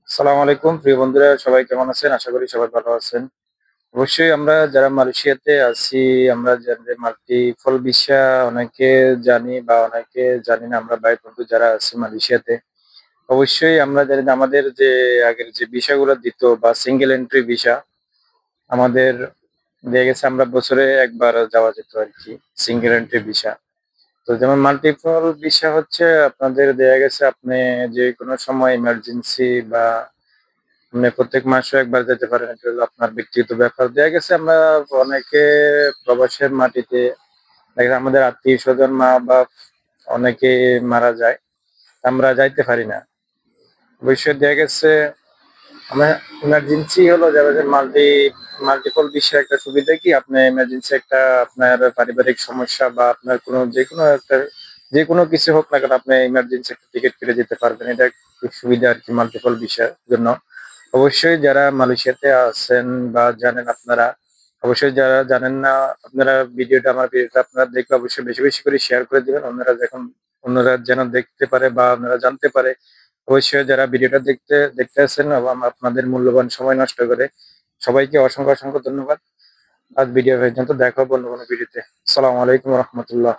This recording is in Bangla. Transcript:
আসসালামু আলাইকুম প্রিয় বন্ধুরা, সবাই কেমন আছেন? আশা করি সবাই ভালো আছেন। অবশ্যই আমরা যারা মালয়েশিয়াতে আছি, আমরা যাদের মাল্টিপল ভিসা অনেকে জানি বা অনেকে জানি না। আমরা ভাই বন্ধু যারা আছি মালয়েশিয়াতে, অবশ্যই আমরা জানি যে আমাদের যে আগের যে ভিসাগুলো দিত বা সিঙ্গেল এন্ট্রি ভিসা, আমাদের দেখা গেছে আমরা বছরে একবার যাওয়া যেত আরকি সিঙ্গেল এন্ট্রি ভিসা। তো যেমন মাল্টিপল ভিসা হচ্ছে আপনাদের দেখা গেছে আপনি যেকোনো সময় এমার্জেন্সি বা আপনি প্রত্যেক মাসে একবার যেতে পারেন। এটা হলো আপনার ব্যক্তিগত ব্যাপার। দেখা গেছে আমরা অনেকে প্রবাসের মাটিতে দেখা যায় আমাদের আত্মীয়স্বজন, মা-বাপ অনেকে মারা যায়। আমরা যাইতে পারি না। অবশ্যই দেখা গেছে আমরা ইমার্জেন্সি হলো যারা যে মাল্টিপল বিষয়ে একটা সুবিধা কি আপনি ইমার্জেন্সি একটা আপনার পারিবারিক সমস্যা বা আপনার কোনো যেকোনো একটা যেকোনো কিছু হোক না কেন আপনি ইমার্জেন্সি একটা টিকেট কেটে যেতে পারবেন। এটা একটু সুবিধা আরকি মাল্টিপল বিষয়ের জন্য। অবশ্যই যারা মালয়েশিয়াতে আছেন বা জানেন আপনারা, অবশ্যই যারা জানেন না আপনারা আমার ভিডিওটা আপনারা দেখে অবশ্যই বেশি, বেশি করে শেয়ার করে দিবেন। অন্যরা যেন দেখতে পারে বা অন্যরা জানতে পারে। অবশ্যই যারা ভিডিওটা দেখতেছেন এবং আপনাদের মূল্যবান সময় নষ্ট করে সবাইকে অসংখ্য, অসংখ্য ধন্যবাদ। আজ ভিডিও পর্যন্ত দেখা হবে অন্য কোনো ভিডিওতে। আসসালামু আলাইকুম ওয়া রাহমাতুল্লাহ।